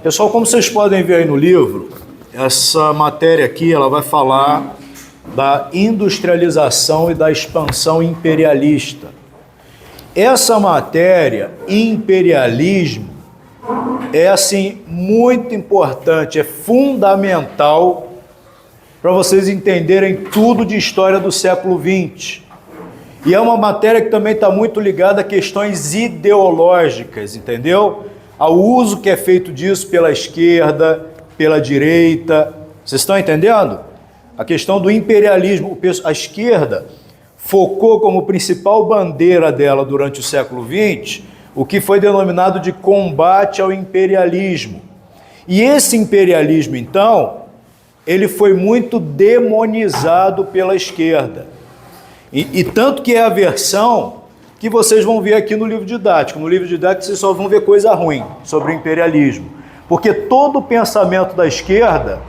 Pessoal, como vocês podem ver aí no livro, essa matéria aqui ela vai falar da industrialização e da expansão imperialista. Essa matéria, imperialismo, é assim muito importante, é fundamental para vocês entenderem tudo de história do século XX. E é uma matéria que também está muito ligada a questões ideológicas, entendeu? Ao uso que é feito disso pela esquerda, pela direita. Vocês estão entendendo? A questão do imperialismo. A esquerda focou como principal bandeira dela durante o século XX o que foi denominado de combate ao imperialismo. E esse imperialismo, então, ele foi muito demonizado pela esquerda. E tanto que é a versão que vocês vão ver aqui no livro didático. No livro didático vocês só vão ver coisa ruim sobre o imperialismo. Porque todo o pensamento da esquerda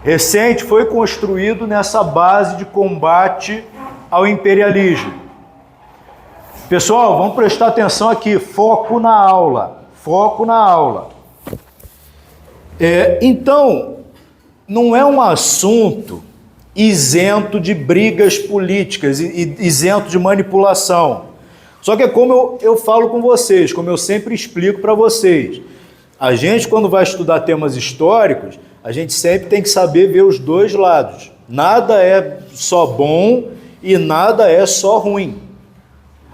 recente foi construído nessa base de combate ao imperialismo. Pessoal, vamos prestar atenção aqui, foco na aula, foco na aula. Então, não é um assunto isento de brigas políticas, isento de manipulação. Só que é como eu falo com vocês, como eu sempre explico para vocês. A gente, quando vai estudar temas históricos, a gente sempre tem que saber ver os dois lados. Nada é só bom e nada é só ruim.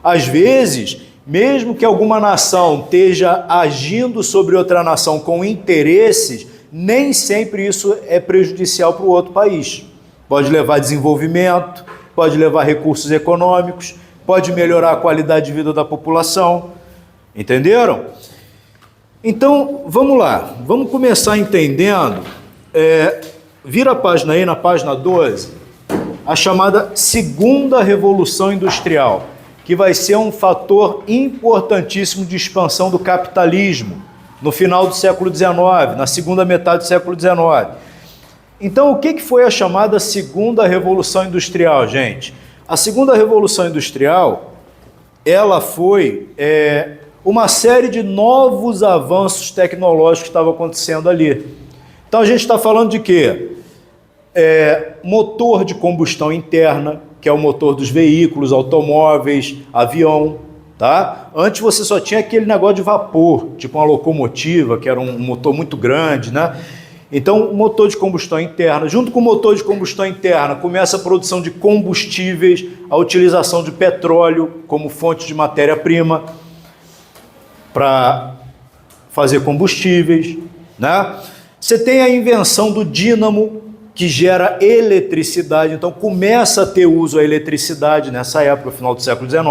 Às vezes, mesmo que alguma nação esteja agindo sobre outra nação com interesses, nem sempre isso é prejudicial para o outro país. Pode levar a desenvolvimento, pode levar recursos econômicos, pode melhorar a qualidade de vida da população. Entenderam? Então, vamos lá. Vamos começar entendendo. Vira a página aí, na página 12, a chamada Segunda Revolução Industrial, que vai ser um fator importantíssimo de expansão do capitalismo no final do século XIX, na segunda metade do século XIX. Então, o que foi a chamada Segunda Revolução Industrial, gente? A Segunda Revolução Industrial, ela foi uma série de novos avanços tecnológicos que estavam acontecendo ali. Então, a gente está falando de quê? Motor de combustão interna, que é o motor dos veículos, automóveis, avião, tá? Antes você só tinha aquele negócio de vapor, tipo uma locomotiva, que era um motor muito grande, né? Então, o motor de combustão interna, junto com o motor de combustão interna, começa a produção de combustíveis, a utilização de petróleo como fonte de matéria-prima para fazer combustíveis, né? Você tem a invenção do dínamo, que gera eletricidade, então começa a ter uso a eletricidade nessa época, final do século XIX.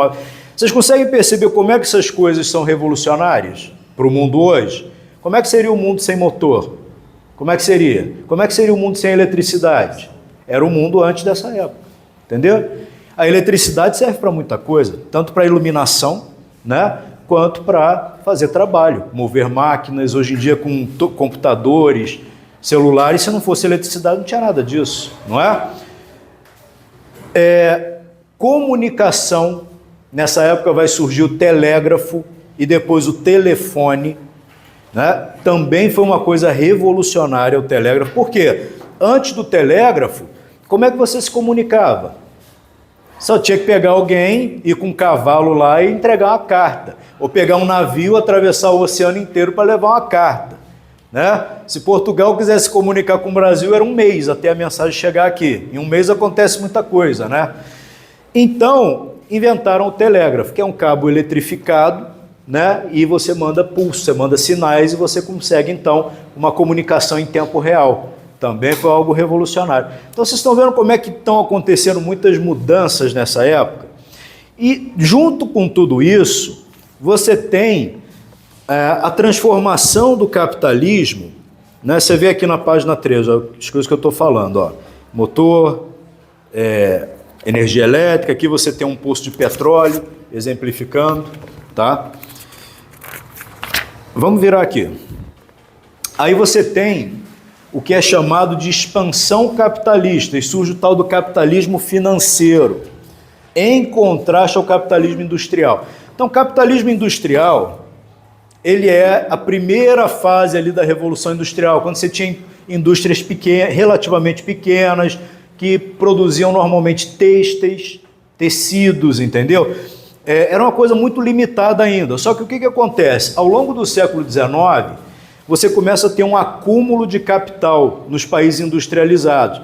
Vocês conseguem perceber como é que essas coisas são revolucionárias para o mundo hoje? Como é que seria o mundo sem motor? Como é que seria? Como é que seria o mundo sem eletricidade? Era o mundo antes dessa época, entendeu? A eletricidade serve para muita coisa, tanto para iluminação, né, quanto para fazer trabalho, mover máquinas, hoje em dia com computadores, celulares. Se não fosse eletricidade, não tinha nada disso, não é? Comunicação, nessa época vai surgir o telégrafo e depois o telefone, né? Também foi uma coisa revolucionária o telégrafo. Por quê? Antes do telégrafo, como é que você se comunicava? Só tinha que pegar alguém, ir com um cavalo lá e entregar uma carta. Ou pegar um navio, atravessar o oceano inteiro para levar uma carta. Né? Se Portugal quisesse se comunicar com o Brasil, era um mês até a mensagem chegar aqui. Em um mês acontece muita coisa, né? Então, inventaram o telégrafo, que é um cabo eletrificado, né? E você manda pulso, você manda sinais e você consegue, então, uma comunicação em tempo real. Também foi algo revolucionário. Então, vocês estão vendo como é que estão acontecendo muitas mudanças nessa época? E, junto com tudo isso, você tem a transformação do capitalismo, né? Você vê aqui na página 13, ó, as coisas que eu estou falando, ó. Motor, energia elétrica, aqui você tem um poço de petróleo, exemplificando, tá? Vamos virar aqui. Aí você tem o que é chamado de expansão capitalista, e surge o tal do capitalismo financeiro, em contraste ao capitalismo industrial. Então, o capitalismo industrial, ele é a primeira fase ali da Revolução Industrial, quando você tinha indústrias relativamente pequenas, que produziam normalmente têxteis, tecidos, entendeu? Era uma coisa muito limitada ainda. Só que o que acontece? Ao longo do século XIX, você começa a ter um acúmulo de capital nos países industrializados.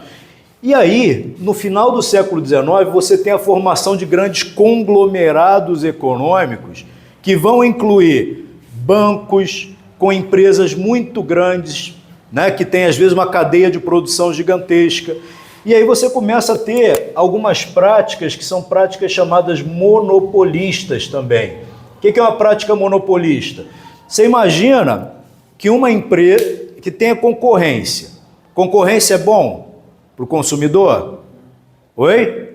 E aí, no final do século XIX, você tem a formação de grandes conglomerados econômicos que vão incluir bancos com empresas muito grandes, né, que tem às vezes uma cadeia de produção gigantesca. E aí você começa a ter algumas práticas que são práticas chamadas monopolistas também. O que é uma prática monopolista? Você imagina que uma empresa que tenha concorrência. Concorrência é bom para o consumidor? Oi?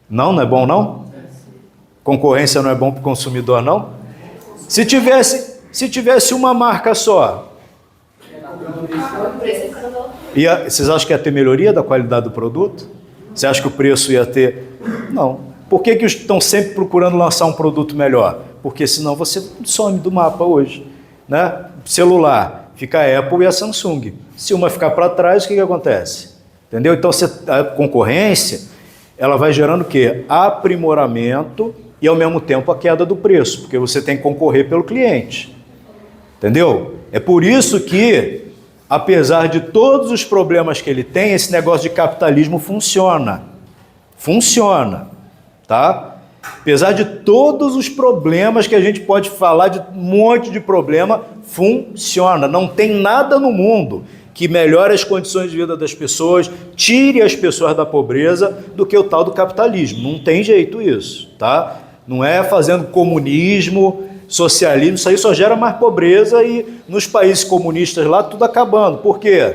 Não é bom não? Concorrência não é bom para o consumidor não? Se tivesse uma marca só, vocês acham que ia ter melhoria da qualidade do produto? Você acha que o preço ia ter? Não. Por que estão sempre procurando lançar um produto melhor? Porque senão você some do mapa hoje, né? Celular, fica a Apple e a Samsung. Se uma ficar para trás, o que acontece? Entendeu? Então a concorrência, ela vai gerando o quê? Aprimoramento e ao mesmo tempo a queda do preço, porque você tem que concorrer pelo cliente. Entendeu? É por isso que, apesar de todos os problemas que ele tem, esse negócio de capitalismo funciona. Funciona, tá? Apesar de todos os problemas que a gente pode falar, de um monte de problema, funciona. Não tem nada no mundo que melhore as condições de vida das pessoas, tire as pessoas da pobreza, do que o tal do capitalismo. Não tem jeito isso, tá? Não é fazendo comunismo, socialismo, isso aí só gera mais pobreza e nos países comunistas lá tudo acabando. Por quê?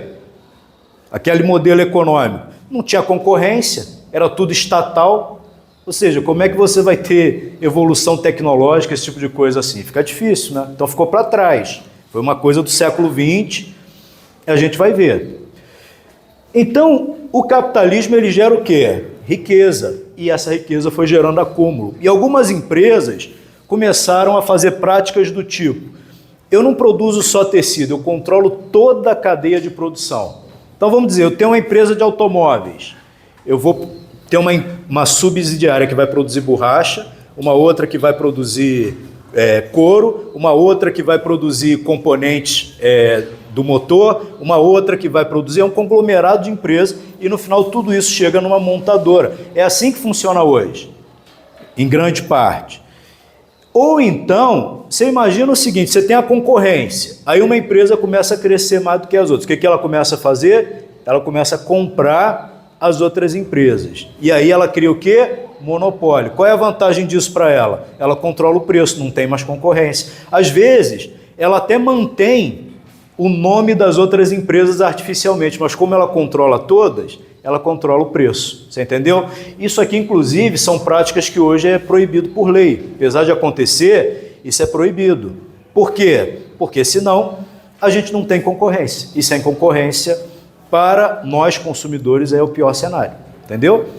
Aquele modelo econômico não tinha concorrência, era tudo estatal. Ou seja, como é que você vai ter evolução tecnológica, esse tipo de coisa assim? Fica difícil, né? Então ficou para trás. Foi uma coisa do século XX, a gente vai ver. Então, o capitalismo ele gera o quê? Riqueza. E essa riqueza foi gerando acúmulo. E algumas empresas começaram a fazer práticas do tipo: eu não produzo só tecido, eu controlo toda a cadeia de produção. Então vamos dizer, eu tenho uma empresa de automóveis, eu vou ter uma subsidiária que vai produzir borracha, uma outra que vai produzir couro, uma outra que vai produzir componentes do motor, uma outra que vai produzir, um conglomerado de empresas, e no final tudo isso chega numa montadora. É assim que funciona hoje, em grande parte. Ou então, você imagina o seguinte, você tem a concorrência, aí uma empresa começa a crescer mais do que as outras. O que ela começa a fazer? Ela começa a comprar as outras empresas. E aí ela cria o quê? Monopólio. Qual é a vantagem disso para ela? Ela controla o preço, não tem mais concorrência. Às vezes, ela até mantém o nome das outras empresas artificialmente, mas como ela controla todas, ela controla o preço. Você entendeu? Isso aqui, inclusive, são práticas que hoje é proibido por lei. Apesar de acontecer, isso é proibido. Por quê? Porque senão a gente não tem concorrência. E sem concorrência, para nós consumidores, é o pior cenário. Entendeu?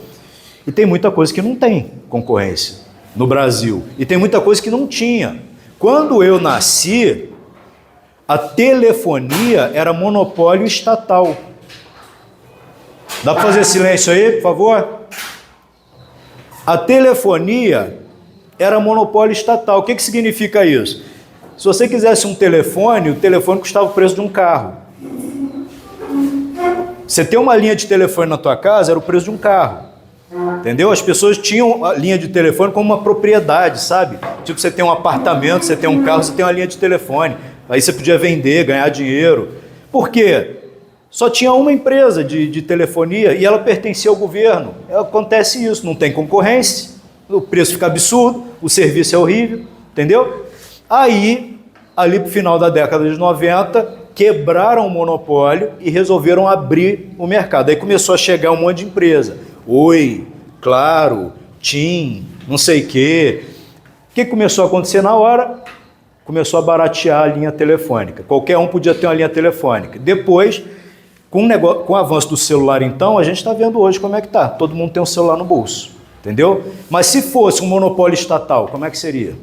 E tem muita coisa que não tem concorrência no Brasil. E tem muita coisa que não tinha. Quando eu nasci, a telefonia era monopólio estatal. Dá para fazer silêncio aí, por favor? A telefonia era monopólio estatal. O que significa isso? Se você quisesse um telefone, o telefone custava o preço de um carro. Você ter uma linha de telefone na tua casa era o preço de um carro. Entendeu? As pessoas tinham a linha de telefone como uma propriedade, sabe? Tipo, você tem um apartamento, você tem um carro, você tem uma linha de telefone. Aí você podia vender, ganhar dinheiro. Por quê? Só tinha uma empresa de telefonia e ela pertencia ao governo. Acontece isso, não tem concorrência, o preço fica absurdo, o serviço é horrível, entendeu? Aí, ali para o final da década de 90, quebraram o monopólio e resolveram abrir o mercado. Aí começou a chegar um monte de empresa. Oi, Claro, TIM, não sei o quê. O que começou a acontecer na hora? Começou a baratear a linha telefônica. Qualquer um podia ter uma linha telefônica. Depois, com o avanço do celular, então, a gente está vendo hoje como é que está. Todo mundo tem um celular no bolso, entendeu? Mas se fosse um monopólio estatal, como é que seria?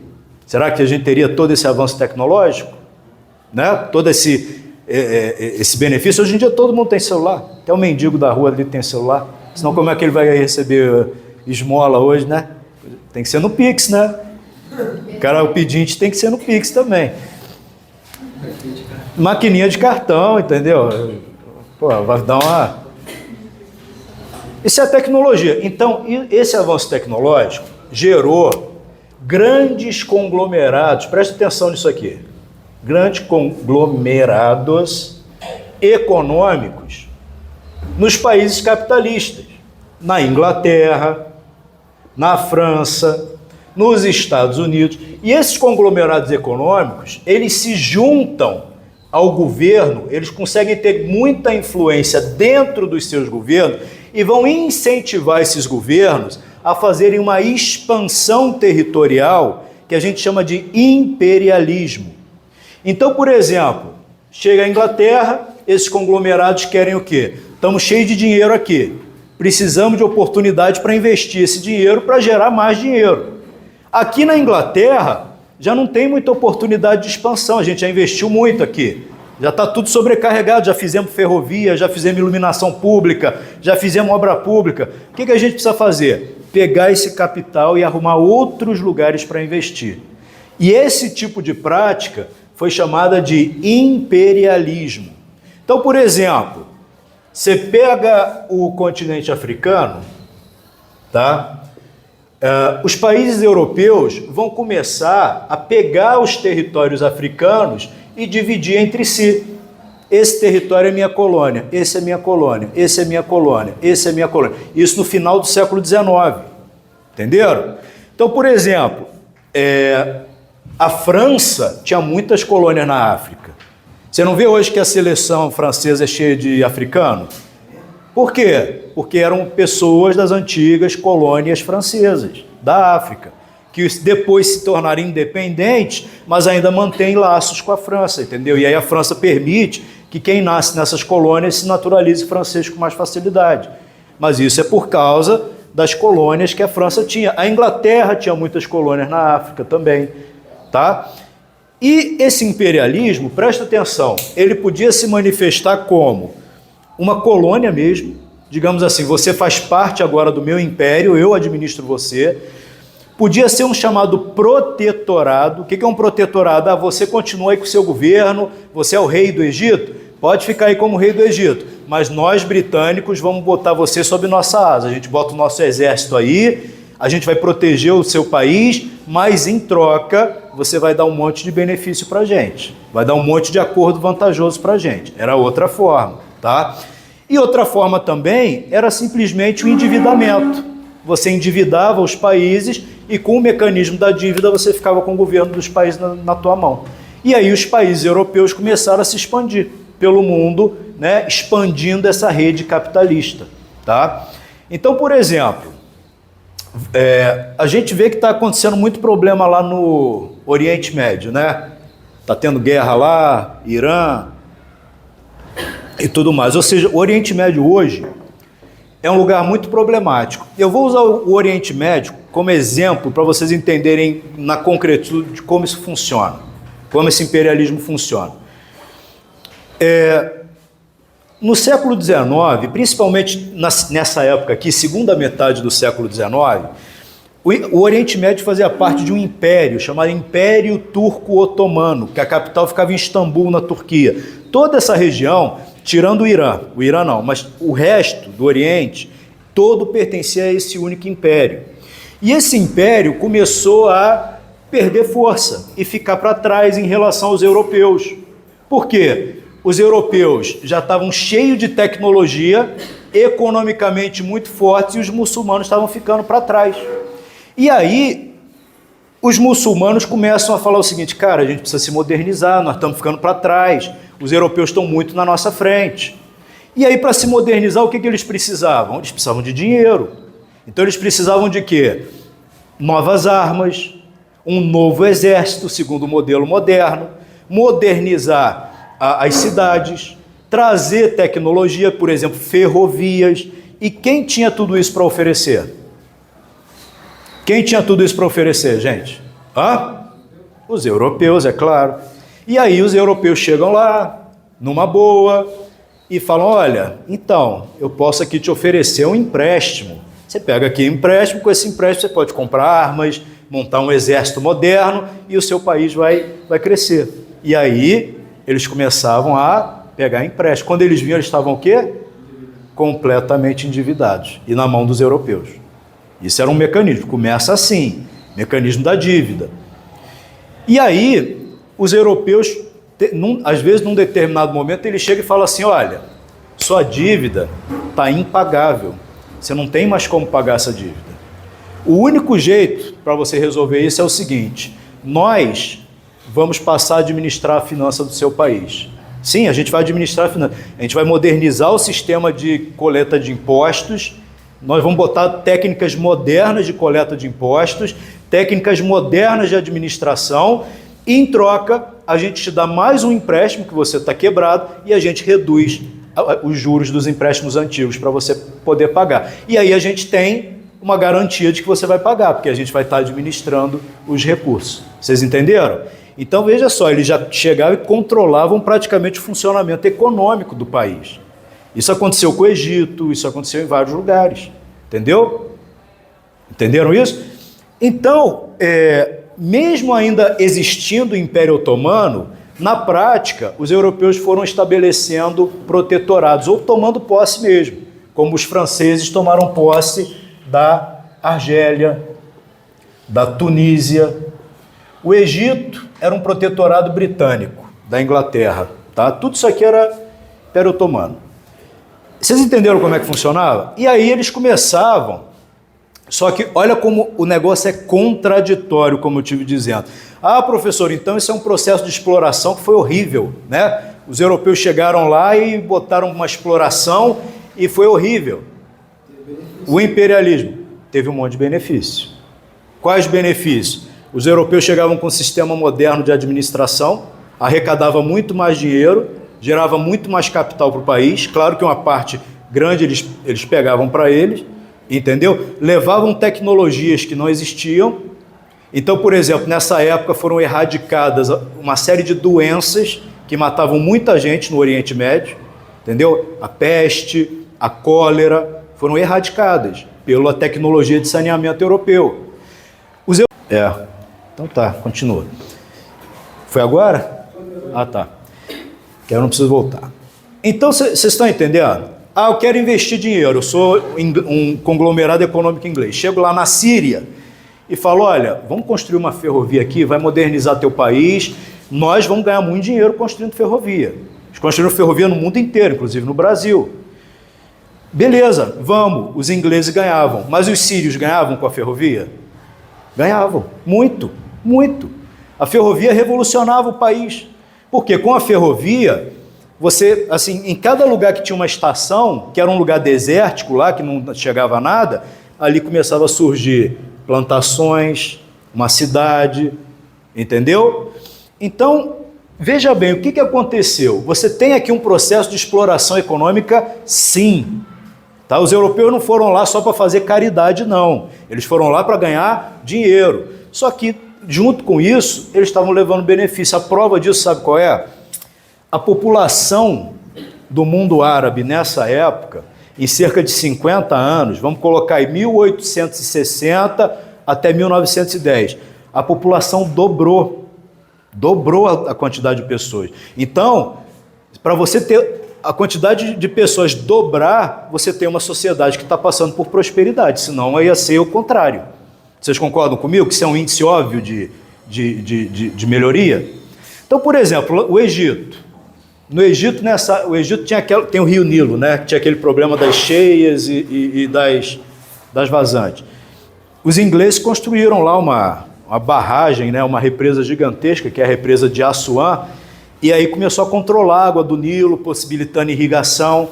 Será que a gente teria todo esse avanço tecnológico? Né? Todo esse benefício? Hoje em dia todo mundo tem celular. Até o mendigo da rua ali tem celular. Senão como é que ele vai receber esmola hoje, né? Tem que ser no Pix, né? O pedinte tem que ser no Pix também. Maquininha de cartão, entendeu? Pô, vai dar uma... Isso é tecnologia. Então, esse avanço tecnológico gerou grandes conglomerados, preste atenção nisso aqui, grandes conglomerados econômicos nos países capitalistas, na Inglaterra, na França, nos Estados Unidos. E esses conglomerados econômicos, eles se juntam ao governo, eles conseguem ter muita influência dentro dos seus governos e vão incentivar esses governos a fazerem uma expansão territorial que a gente chama de imperialismo. Então, por exemplo, chega a Inglaterra, esses conglomerados querem o quê? Estamos cheios de dinheiro aqui, precisamos de oportunidade para investir esse dinheiro para gerar mais dinheiro. Aqui na Inglaterra já não tem muita oportunidade de expansão, a gente já investiu muito aqui, já está tudo sobrecarregado, já fizemos ferrovia, já fizemos iluminação pública, já fizemos obra pública. O que a gente precisa fazer? Pegar esse capital e arrumar outros lugares para investir. E esse tipo de prática foi chamada de imperialismo. Então, por exemplo, você pega o continente africano, tá? Os países europeus vão começar a pegar os territórios africanos e dividir entre si. Esse território é minha colônia, esse é minha colônia, esse é minha colônia, esse é minha colônia. Isso no final do século XIX, entenderam? Então, por exemplo, a França tinha muitas colônias na África. Você não vê hoje que a seleção francesa é cheia de africanos? Por quê? Porque eram pessoas das antigas colônias francesas, da África, que depois se tornaram independentes, mas ainda mantêm laços com a França, entendeu? E aí a França permite que quem nasce nessas colônias se naturalize francês com mais facilidade. Mas isso é por causa das colônias que a França tinha. A Inglaterra tinha muitas colônias na África também, tá? E esse imperialismo, presta atenção, ele podia se manifestar como uma colônia mesmo, digamos assim, você faz parte agora do meu império, eu administro você. Podia ser um chamado protetorado. O que é um protetorado? Você continua aí com o seu governo, você é o rei do Egito, pode ficar aí como rei do Egito, mas nós britânicos vamos botar você sob nossa asa, a gente bota o nosso exército aí, a gente vai proteger o seu país, mas em troca você vai dar um monte de benefício para a gente, vai dar um monte de acordo vantajoso para a gente. Era outra forma, tá? E outra forma também era simplesmente o endividamento. Você endividava os países e com o mecanismo da dívida você ficava com o governo dos países na tua mão. E aí os países europeus começaram a se expandir pelo mundo, né, expandindo essa rede capitalista, tá? Então, por exemplo, a gente vê que está acontecendo muito problema lá no Oriente Médio, né? Está tendo guerra lá, Irã e tudo mais. Ou seja, o Oriente Médio hoje é um lugar muito problemático. Eu vou usar o Oriente Médio como exemplo para vocês entenderem na concretude de como isso funciona, como esse imperialismo funciona. No século XIX, principalmente nessa época aqui, segunda metade do século XIX, o Oriente Médio fazia parte de um império chamado Império Turco-Otomano, que a capital ficava em Istambul, na Turquia. Toda essa região, tirando o Irã não, mas o resto do Oriente, todo pertencia a esse único império. E esse império começou a perder força e ficar para trás em relação aos europeus. Por quê? Os europeus já estavam cheios de tecnologia, economicamente muito fortes, e os muçulmanos estavam ficando para trás. E aí, os muçulmanos começam a falar o seguinte: cara, a gente precisa se modernizar, nós estamos ficando para trás, os europeus estão muito na nossa frente. E aí, para se modernizar, o que eles precisavam? Eles precisavam de dinheiro. Então, eles precisavam de quê? Novas armas, um novo exército, segundo o modelo moderno, modernizar as cidades, trazer tecnologia, por exemplo, ferrovias. E quem tinha tudo isso para oferecer? Quem tinha tudo isso para oferecer, gente? Os europeus, é claro. E aí os europeus chegam lá, numa boa, e falam, olha, então, eu posso aqui te oferecer um empréstimo. Você pega aqui um empréstimo, com esse empréstimo você pode comprar armas, montar um exército moderno e o seu país vai crescer. E aí eles começavam a pegar empréstimo. Quando eles vinham, eles estavam o quê? Completamente endividados e na mão dos europeus. Isso era um mecanismo. Começa assim, mecanismo da dívida. E aí os europeus, às vezes, num determinado momento, ele chega e fala assim, olha, sua dívida está impagável, você não tem mais como pagar essa dívida. O único jeito para você resolver isso é o seguinte, nós vamos passar a administrar a finança do seu país. Sim, a gente vai administrar a finança, a gente vai modernizar o sistema de coleta de impostos, nós vamos botar técnicas modernas de coleta de impostos, técnicas modernas de administração, e em troca, a gente te dá mais um empréstimo que você está quebrado e a gente reduz os juros dos empréstimos antigos para você poder pagar. E aí a gente tem uma garantia de que você vai pagar, porque a gente vai estar administrando os recursos. Vocês entenderam? Então, veja só, eles já chegavam e controlavam praticamente o funcionamento econômico do país. Isso aconteceu com o Egito, isso aconteceu em vários lugares. Entendeu? Entenderam isso? Então, mesmo ainda existindo o Império Otomano, na prática, os europeus foram estabelecendo protetorados, ou tomando posse mesmo, como os franceses tomaram posse da Argélia, da Tunísia. O Egito era um protetorado britânico, da Inglaterra. Tá? Tudo isso aqui era Império Otomano. Vocês entenderam como é que funcionava? E aí eles começavam. Só que olha como o negócio é contraditório, como eu estive dizendo. Ah, professor, então isso é um processo de exploração que foi horrível, né? Os europeus chegaram lá e botaram uma exploração e foi horrível. O imperialismo teve um monte de benefícios. Quais benefícios? Os europeus chegavam com um sistema moderno de administração, arrecadava muito mais dinheiro, gerava muito mais capital para o país. Claro que uma parte grande eles pegavam para eles, entendeu? Levavam tecnologias que não existiam. Então, por exemplo, nessa época foram erradicadas uma série de doenças que matavam muita gente no Oriente Médio, entendeu? A peste, a cólera, foram erradicadas pela tecnologia de saneamento europeu. Então tá, continua. Foi agora? Ah, tá. Que eu não preciso voltar. Então, vocês estão entendendo? Ah, eu quero investir dinheiro, eu sou um conglomerado econômico inglês. Chego lá na Síria e falo, olha, vamos construir uma ferrovia aqui, vai modernizar teu país, nós vamos ganhar muito dinheiro construindo ferrovia. Eles construíram ferrovia no mundo inteiro, inclusive no Brasil. Beleza, vamos, os ingleses ganhavam, mas os sírios ganhavam com a ferrovia? Ganhavam, muito, muito. A ferrovia revolucionava o país, porque com a ferrovia, você, assim, em cada lugar que tinha uma estação, que era um lugar desértico lá, que não chegava nada, ali começava a surgir plantações, uma cidade, entendeu? Então, veja bem, o que aconteceu? Você tem aqui um processo de exploração econômica, sim. Tá? Os europeus não foram lá só para fazer caridade, não. Eles foram lá para ganhar dinheiro. Só que, junto com isso, eles estavam levando benefício. A prova disso, sabe qual é? A população do mundo árabe nessa época, em cerca de 50 anos, vamos colocar em 1860 até 1910, a população dobrou a quantidade de pessoas. Então, para você ter a quantidade de pessoas dobrar, você tem uma sociedade que está passando por prosperidade, senão ia ser o contrário. Vocês concordam comigo que isso é um índice óbvio de melhoria? Então, por exemplo, o Egito. No Egito, o Egito tem o rio Nilo, né? Tinha aquele problema das cheias e das vazantes. Os ingleses construíram lá uma barragem, né? Uma represa gigantesca, que é a represa de Assuã, e aí começou a controlar a água do Nilo, possibilitando irrigação.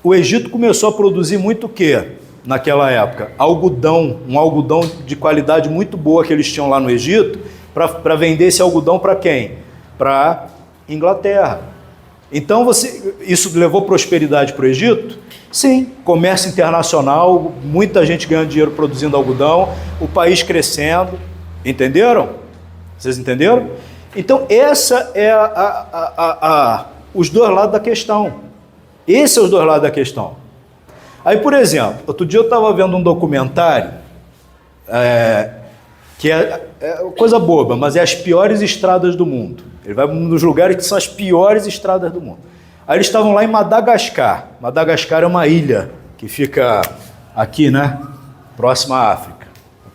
O Egito começou a produzir muito o quê? Naquela época? Algodão, um algodão de qualidade muito boa que eles tinham lá no Egito, para vender esse algodão para quem? Para a Inglaterra. Então, isso levou prosperidade para o Egito? Sim, comércio internacional, muita gente ganhando dinheiro produzindo algodão, o país crescendo, entenderam? Vocês entenderam? Então, essa é os dois lados da questão. Esses são os dois lados da questão. Aí, por exemplo, outro dia eu estava vendo um documentário que é coisa boba, mas é as piores estradas do mundo. Ele vai nos lugares que são as piores estradas do mundo. Aí eles estavam lá em Madagascar. Madagascar é uma ilha que fica aqui, né? Próxima à África,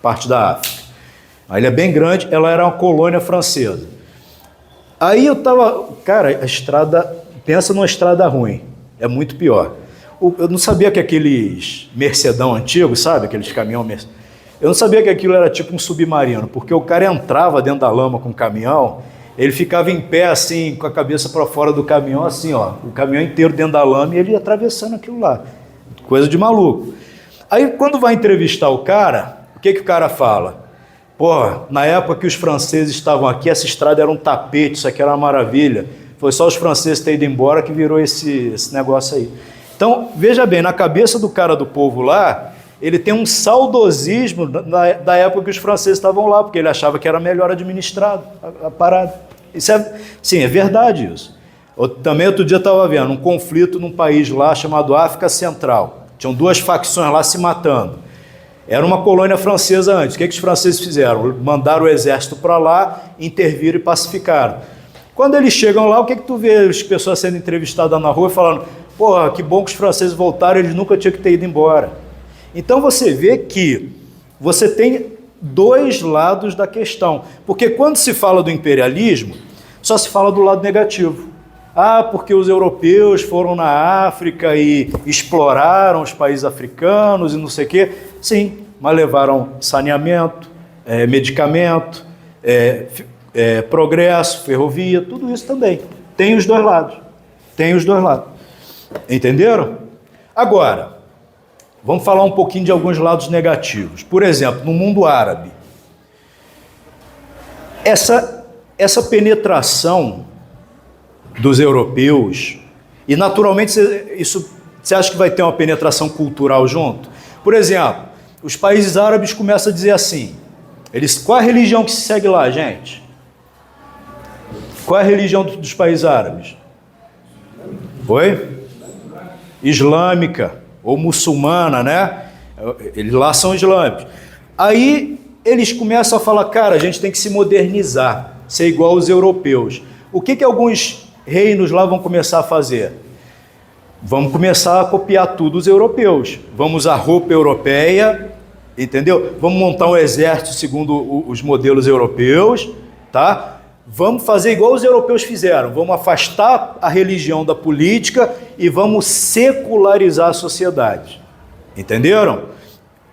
parte da África. A ilha é bem grande, ela era uma colônia francesa. Aí eu tava, cara, a estrada, pensa numa estrada ruim, é muito pior. Eu não sabia que aqueles Mercedão antigos, sabe? Aqueles caminhão Mercedão. Eu não sabia que aquilo era tipo um submarino, porque o cara entrava dentro da lama com o caminhão, ele ficava em pé assim, com a cabeça para fora do caminhão, assim, ó, o caminhão inteiro dentro da lama e ele ia atravessando aquilo lá. Coisa de maluco. Aí, quando vai entrevistar o cara, o que o cara fala? Pô, na época que os franceses estavam aqui, essa estrada era um tapete, isso aqui era uma maravilha. Foi só os franceses terem ido embora que virou esse negócio aí. Então, veja bem, na cabeça do cara do povo lá, ele tem um saudosismo da época que os franceses estavam lá, porque ele achava que era melhor administrado a parada. Isso é, sim, é verdade isso. Também outro dia eu estava vendo um conflito num país lá chamado África Central. Tinham duas facções lá se matando. Era uma colônia francesa antes. O que os franceses fizeram? Mandaram o exército para lá, interviram e pacificaram. Quando eles chegam lá, o que tu vê as pessoas sendo entrevistadas na rua falando: porra, que bom que os franceses voltaram, eles nunca tinham que ter ido embora. Então você vê que você tem dois lados da questão. Porque quando se fala do imperialismo, só se fala do lado negativo. Ah, porque os europeus foram na África e exploraram os países africanos e não sei o quê. Sim, mas levaram saneamento, medicamento, progresso, ferrovia, tudo isso também. Tem os dois lados. Tem os dois lados. Entenderam? Agora, vamos falar um pouquinho de alguns lados negativos. Por exemplo, no mundo árabe, essa penetração dos europeus, e naturalmente você acha que vai ter uma penetração cultural junto? Por exemplo, os países árabes começam a dizer assim, qual é a religião que se segue lá, gente? Qual é a religião dos países árabes? Oi? Islâmica ou muçulmana, né? Eles lá são islâmicos. Aí eles começam a falar, cara, a gente tem que se modernizar, ser igual aos europeus. O que alguns reinos lá vão começar a fazer? Vamos começar a copiar tudo os europeus. Vamos usar roupa europeia, entendeu? Vamos montar um exército segundo os modelos europeus, tá? Vamos fazer igual os europeus fizeram. Vamos afastar a religião da política e vamos secularizar a sociedade. Entenderam?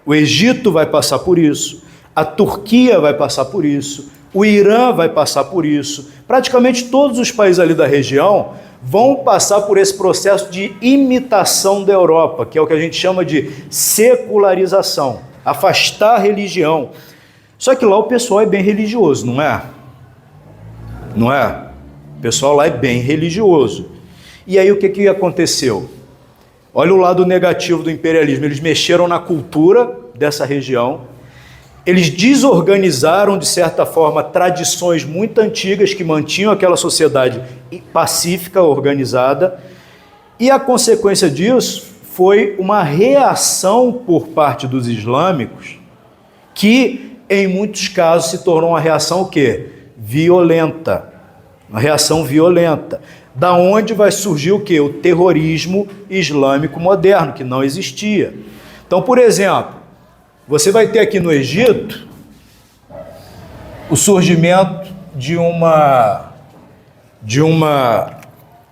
O Egito vai passar por isso. A Turquia vai passar por isso. O Irã vai passar por isso. Praticamente todos os países ali da região vão passar por esse processo de imitação da Europa, que é o que a gente chama de secularização, afastar a religião. Só que lá o pessoal é bem religioso, não é? Não é? O pessoal lá é bem religioso. E aí o que aconteceu? Olha o lado negativo do imperialismo. Eles mexeram na cultura dessa região, eles desorganizaram, de certa forma, tradições muito antigas que mantinham aquela sociedade pacífica, organizada, e a consequência disso foi uma reação por parte dos islâmicos que, em muitos casos, se tornou uma reação o quê? Violenta. Uma reação violenta. Da onde vai surgir o quê? O terrorismo islâmico moderno, que não existia. Então, por exemplo, você vai ter aqui no Egito o surgimento de uma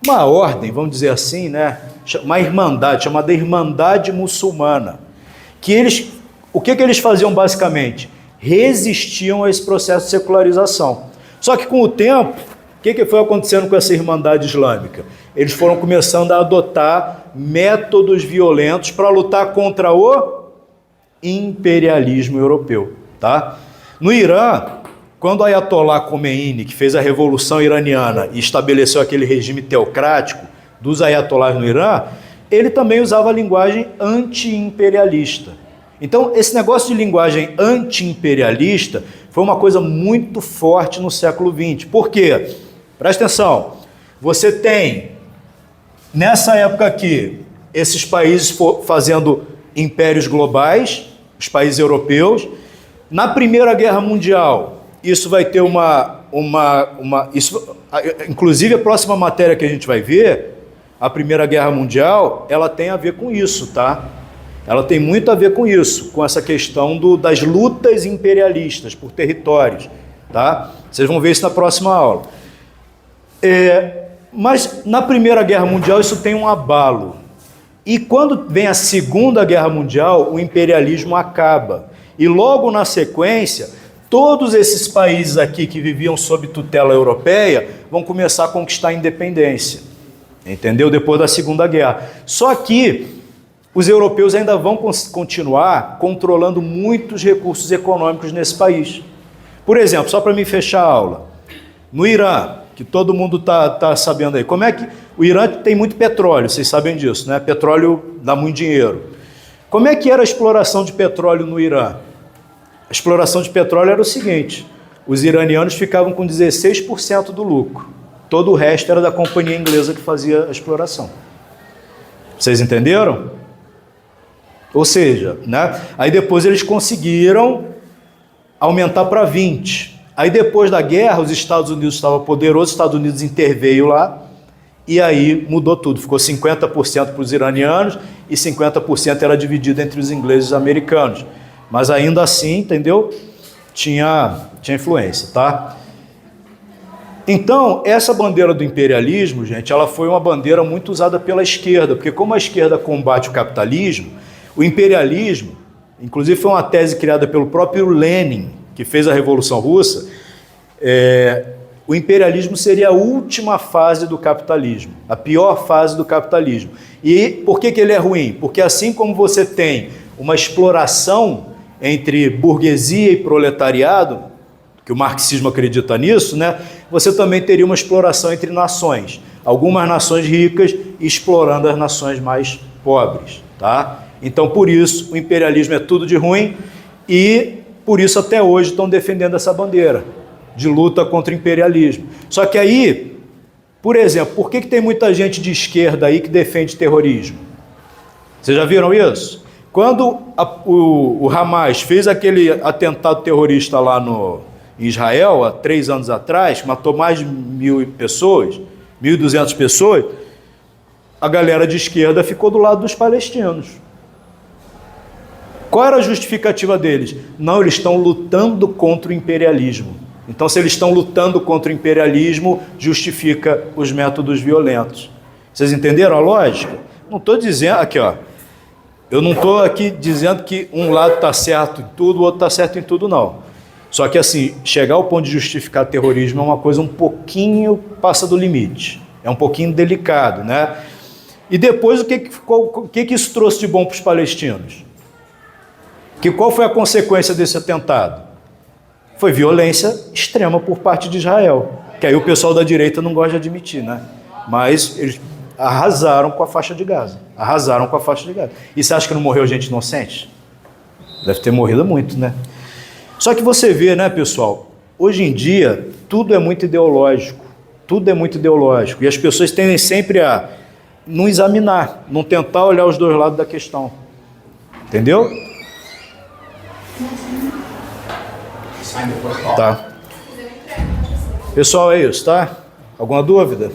ordem, vamos dizer assim, né? Uma irmandade, chamada Irmandade Muçulmana. O que eles faziam basicamente? Resistiam a esse processo de secularização. Só que com o tempo, o que foi acontecendo com essa Irmandade Islâmica? Eles foram começando a adotar métodos violentos para lutar contra o imperialismo europeu, tá? No Irã, quando o Ayatollah Khomeini, que fez a Revolução Iraniana e estabeleceu aquele regime teocrático dos Ayatollahs no Irã, ele também usava a linguagem anti-imperialista. Então, esse negócio de linguagem anti-imperialista foi uma coisa muito forte no século XX. Por quê? Presta atenção. Você tem, nessa época aqui, esses países fazendo impérios globais, os países europeus. Na Primeira Guerra Mundial, isso vai ter inclusive a próxima matéria que a gente vai ver, a Primeira Guerra Mundial, ela tem a ver com isso, tá? Ela tem muito a ver com isso, com essa questão das lutas imperialistas por territórios, tá? Vocês vão ver isso na próxima aula. Mas na Primeira Guerra Mundial isso tem um abalo. E quando vem a Segunda Guerra Mundial, o imperialismo acaba. E logo na sequência, todos esses países aqui que viviam sob tutela europeia vão começar a conquistar a independência. Entendeu? Depois da Segunda Guerra. Só que os europeus ainda vão continuar controlando muitos recursos econômicos nesse país. Por exemplo, só para me fechar a aula, no Irã, que todo mundo tá sabendo aí, como é que o Irã tem muito petróleo, vocês sabem disso, né? Petróleo dá muito dinheiro. Como é que era a exploração de petróleo no Irã? A exploração de petróleo era o seguinte, os iranianos ficavam com 16% do lucro, todo o resto era da companhia inglesa que fazia a exploração. Vocês entenderam? Ou seja, né? Aí depois eles conseguiram aumentar para 20%. Aí depois da guerra, os Estados Unidos estavam poderosos, os Estados Unidos interveio lá, e aí mudou tudo. Ficou 50% para os iranianos e 50% era dividido entre os ingleses e os americanos. Mas ainda assim, entendeu? Tinha influência, tá? Então, essa bandeira do imperialismo, gente, ela foi uma bandeira muito usada pela esquerda, porque como a esquerda combate o capitalismo, o imperialismo, inclusive foi uma tese criada pelo próprio Lenin, que fez a Revolução Russa, o imperialismo seria a última fase do capitalismo, a pior fase do capitalismo. E por que ele é ruim? Porque assim como você tem uma exploração entre burguesia e proletariado, que o marxismo acredita nisso, né? Você também teria uma exploração entre nações, algumas nações ricas explorando as nações mais pobres, tá? Então, por isso, o imperialismo é tudo de ruim e por isso até hoje estão defendendo essa bandeira de luta contra o imperialismo. Só que aí, por exemplo, por que tem muita gente de esquerda aí que defende terrorismo? Vocês já viram isso? Quando o Hamas fez aquele atentado terrorista lá em Israel, há 3 anos atrás, que matou mais de 1.000 pessoas, 1.200 pessoas, a galera de esquerda ficou do lado dos palestinos. Qual era a justificativa deles? Não, eles estão lutando contra o imperialismo. Então, se eles estão lutando contra o imperialismo, justifica os métodos violentos. Vocês entenderam a lógica? Não estou dizendo... Aqui, ó. Eu não estou aqui dizendo que um lado está certo em tudo, o outro está certo em tudo, não. Só que, assim, chegar ao ponto de justificar terrorismo é uma coisa um pouquinho passa do limite. É um pouquinho delicado, né? E depois, o que isso trouxe de bom para os palestinos? Qual foi a consequência desse atentado? Foi violência extrema por parte de Israel, que aí o pessoal da direita não gosta de admitir, né? Mas eles arrasaram com a faixa de Gaza. Arrasaram com a faixa de Gaza. E você acha que não morreu gente inocente? Deve ter morrido muito, né? Só que você vê, né, pessoal, hoje em dia tudo é muito ideológico. Tudo é muito ideológico. E as pessoas tendem sempre a não examinar, não tentar olhar os dois lados da questão. Entendeu? Tá. Pessoal, é isso, tá? Alguma dúvida?